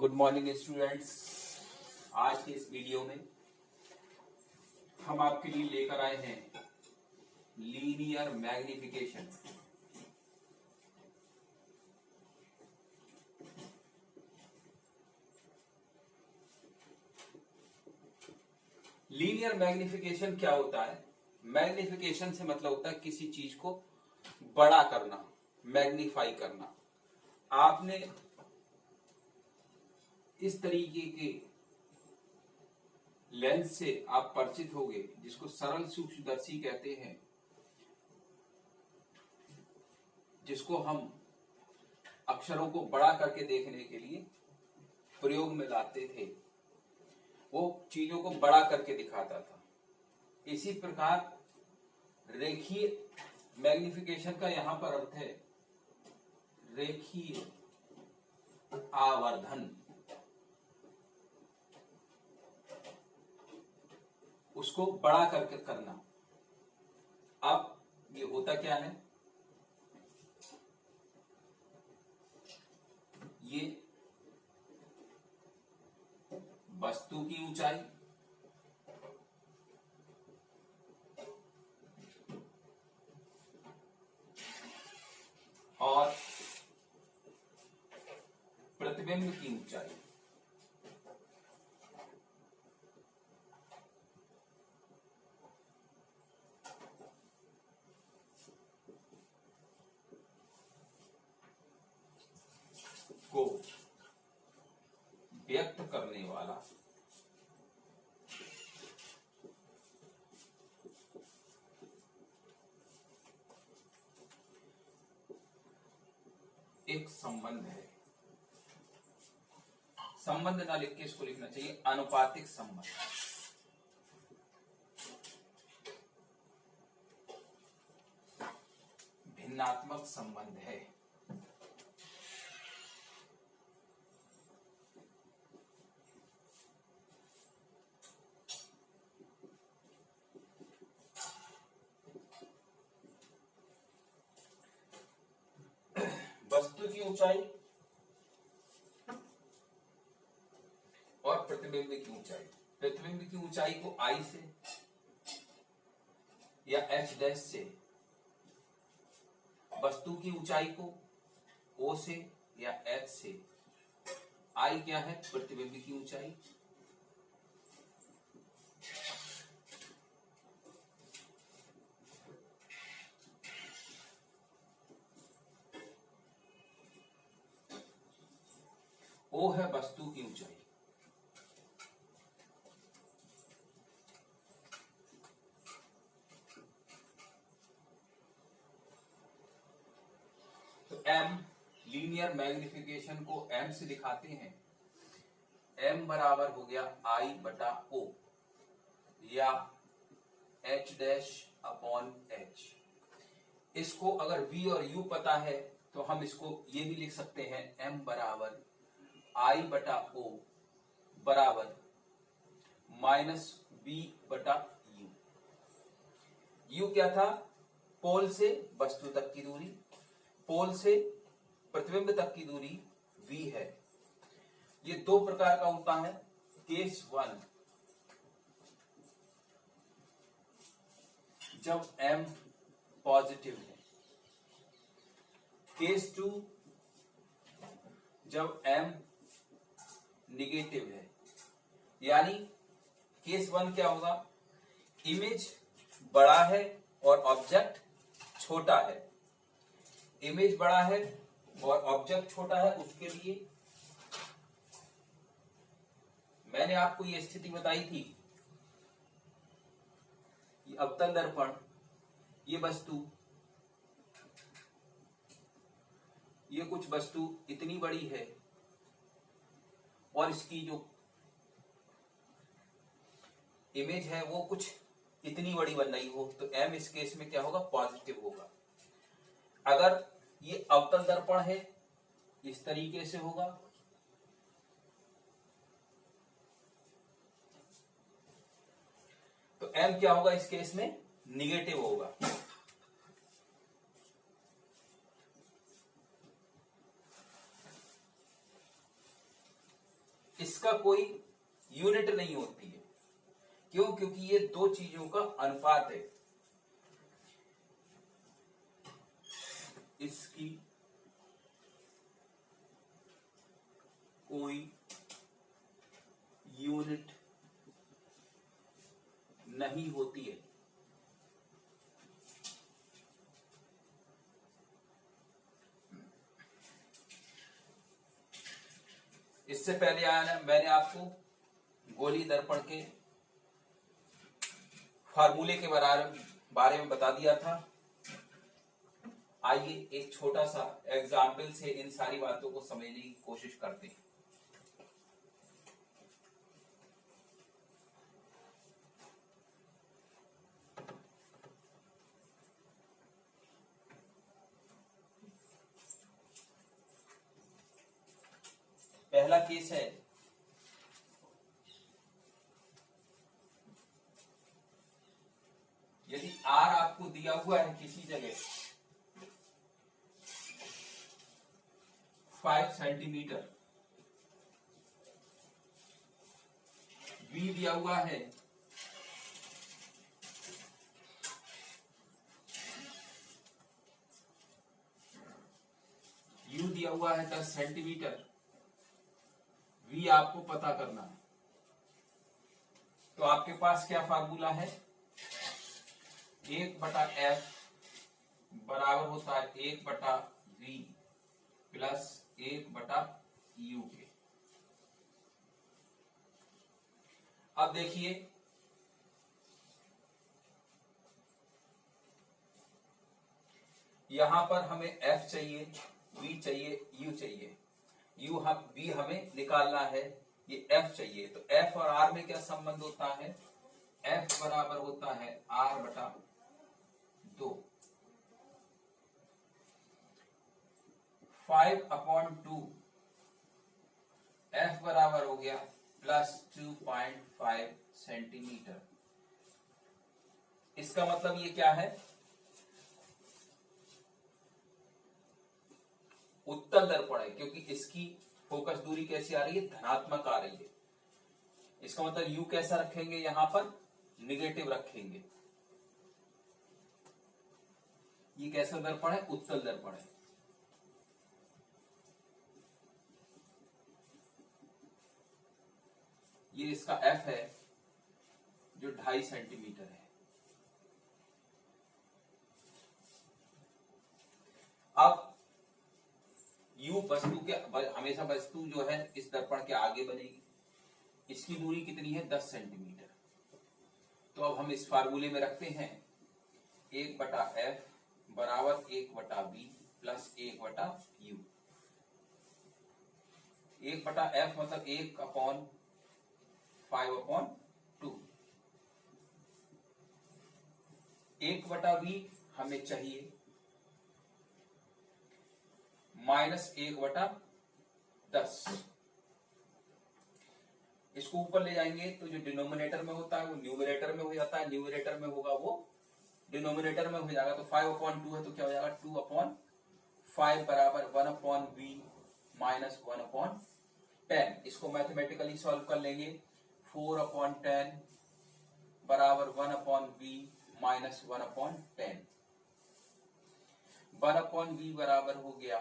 Good morning students. आज के इस वीडियो में हम आपके लिए लेकर आए हैं लीनियर मैग्निफिकेशन। लीनियर मैग्निफिकेशन क्या होता है? मैग्निफिकेशन से मतलब होता है किसी चीज को बड़ा करना, मैग्नीफाई करना। आपने इस तरीके के लेंस से आप परिचित होंगे जिसको सरल सूक्ष्मदर्शी कहते हैं, जिसको हम अक्षरों को बड़ा करके देखने के लिए प्रयोग में लाते थे। वो चीजों को बड़ा करके दिखाता था। इसी प्रकार रेखीय मैग्निफिकेशन का यहां पर अर्थ है रेखीय आवर्धन। उसको बड़ा करके करना। अब ये होता क्या है, ये वस्तु की ऊंचाई और प्रतिबिंब की ऊंचाई को व्यक्त करने वाला एक संबंध है। संबंध ना लिख के इसको लिखना चाहिए अनुपातिक संबंध। भिन्नात्मक संबंध है। वस्तु की ऊंचाई और प्रतिबिंब की ऊंचाई। प्रतिबिंब की ऊंचाई को आई से या एच डैश से, वस्तु की ऊंचाई को ओ से या एच से। आई क्या है? प्रतिबिंब की ऊंचाई। ओ है वस्तु की ऊंचाई। तो एम, लीनियर मैग्निफिकेशन को एम से दिखाते हैं। एम बराबर हो गया आई बटा ओ या एच डैश अपॉन एच। इसको अगर वी और यू पता है तो हम इसको ये भी लिख सकते हैं, एम बराबर आई बटा ओ बराबर माइनस बी बटा यू। यू क्या था? पोल से वस्तु तक की दूरी, पोल से प्रतिबिंब तक की दूरी v है। ये दो प्रकार का होता है। केस वन, जब m पॉजिटिव है। केस टू, जब m निगेटिव है। यानी केस वन क्या होगा? इमेज बड़ा है और ऑब्जेक्ट छोटा है। इमेज बड़ा है और ऑब्जेक्ट छोटा है, उसके लिए मैंने आपको ये स्थिति बताई थी। ये अवतल दर्पण, ये वस्तु, ये कुछ वस्तु इतनी बड़ी है और इसकी जो इमेज है वो कुछ इतनी बड़ी बन रही हो, तो m इस केस में क्या होगा? पॉजिटिव होगा। अगर ये अवतल दर्पण है, इस तरीके से होगा। तो m क्या होगा? इस केस में निगेटिव होगा। इसका कोई यूनिट नहीं होती है। क्यों? क्योंकि ये दो चीजों का अनुपात है। इसकी कोई यूनिट नहीं होती है। इससे पहले आया मैंने आपको गोली दर्पण के फार्मूले के बारे में बता दिया था। आइए एक छोटा सा एग्जाम्पल से इन सारी बातों को समझने की कोशिश करते हैं। पहला केस है, यदि R आपको दिया हुआ है किसी जगह 5 सेंटीमीटर, V दिया हुआ है 10 सेंटीमीटर, V आपको पता करना है। तो आपके पास क्या फार्मूला है? 1/f बराबर होता है 1/v प्लस 1/u के। अब देखिए, यहां पर हमें f चाहिए, v चाहिए, u चाहिए। v हमें निकालना है, ये f चाहिए। तो f और r में क्या संबंध होता है? f बराबर होता है r/2। 5/2 f बराबर हो गया प्लस 2.5 सेंटीमीटर। इसका मतलब ये क्या है? उत्तल दर्पण है, क्योंकि इसकी फोकस दूरी कैसी आ रही है? धनात्मक आ रही है। इसका मतलब u कैसा रखेंगे? यहां पर निगेटिव रखेंगे। ये कैसा दर्पण है? उत्तल दर्पण है। ये इसका f है जो 2.5 सेंटीमीटर है। अब u वस्तु के हमेशा वस्तु जो है इस दर्पण के आगे बनेगी। इसकी दूरी कितनी है? 10 सेंटीमीटर। तो अब हम इस फार्मूले में रखते हैं 1/f बराबर 1/v प्लस 1/u। 1/f मतलब 1/5/2। 1/v हमें चाहिए माइनस 1/10। इसको ऊपर ले जाएंगे तो जो डिनोमिनेटर में होता है वो न्यूमरेटर में हो जाता है, न्यूमरेटर में होगा वो डिनोमिनेटर में हो जाएगा। तो 5/2 है तो क्या हो जाएगा? 2/5 बराबर 1/v माइनस 1/10। इसको मैथमेटिकली सॉल्व कर लेंगे। 4/10 बराबर 1/v माइनस 1/10। 1/v बराबर हो गया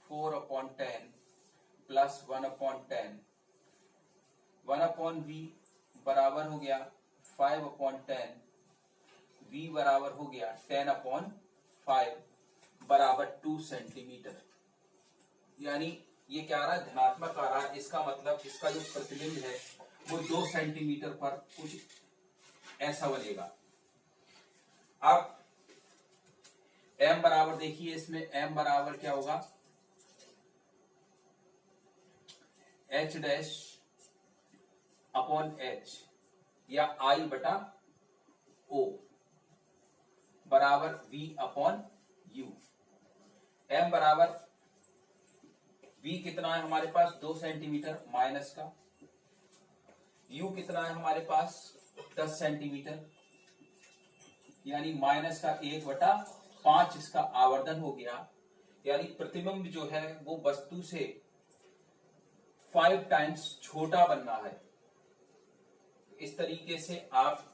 4/10 प्लस 1/10। 1/v बराबर हो गया 5/10। v बराबर हो गया 10/5 बराबर 2 सेंटीमीटर। यानी ये क्या आ रहा है? धनात्मक आ रहा है। इसका मतलब इसका जो प्रतिबिंब है वो 2 सेंटीमीटर पर कुछ ऐसा बनेगा। अब m बराबर देखिए, इसमें m बराबर क्या होगा? h डैश अपॉन h या I/O बराबर v/u। m बराबर v कितना है हमारे पास? 2 सेंटीमीटर माइनस का। u कितना है हमारे पास? 10 सेंटीमीटर, यानी माइनस का 1/5 इसका आवर्धन हो गया। यानी प्रतिबिंब जो है वो वस्तु से 5 टाइम्स छोटा बनना है। इस तरीके से आप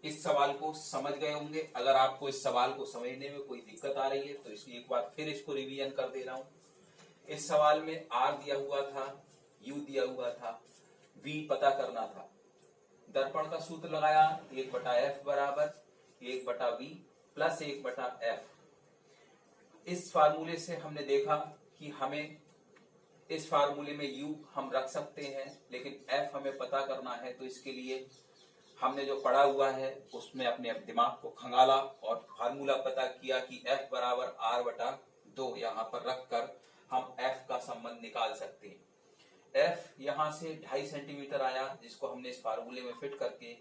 इस सवाल को समझ गए होंगे। अगर आपको इस सवाल को समझने में कोई दिक्कत आ रही है तो इसलिए एक बार फिर इसको रिवीजन कर दे रहा हूं। इस सवाल में R दिया हुआ था, U दिया हुआ था, V पता करना था। दर्पण का सूत्र लगाया 1/f बराबर 1/v प्लस 1/f। इस फार्मूले से हमने देखा कि हमें इस फार्मूले में U हम रख सकते हैं, लेकिन F हमें पता करना है। तो इसके लिए हमने जो पढ़ा हुआ है उसमें अपने दिमाग को खंगाला और फार्मूला पता किया कि F बराबर R/2 यहाँ पर रखकर हम F का संबंध निकाल सकते हैं। F यहाँ से 2.5 सेंटीमीटर आया, जिसको हमने इस फार्मूले में फिट करके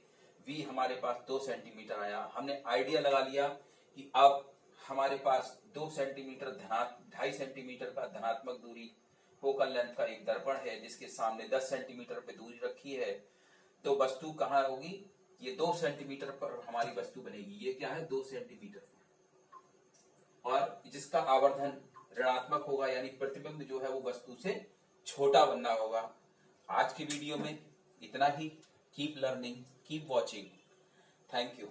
V हमारे पास 2 सेंटीमीटर आया। हमने आइडिया लगा लिया कि अब हमारे पास 2 सेंटीमीटर 2.5 सेंटीमीटर का धनात्मक दूरी फोकल लेंथ का एक दर्पण है, जिसके सामने 10 सेंटीमीटर पे दूरी रखी है। तो वस्तु कहाँ होगी? ये 2 सेंटीमीटर पर हमारी वस्तु बनेगी। ये क्या है? 2 सेंटीमीटर पर, और जिसका आवर्धन ऋणात्मक होगा, यानी प्रतिबिंब जो है वो वस्तु से छोटा बनना होगा। आज की वीडियो में इतना ही। Keep learning, keep watching. Thank you.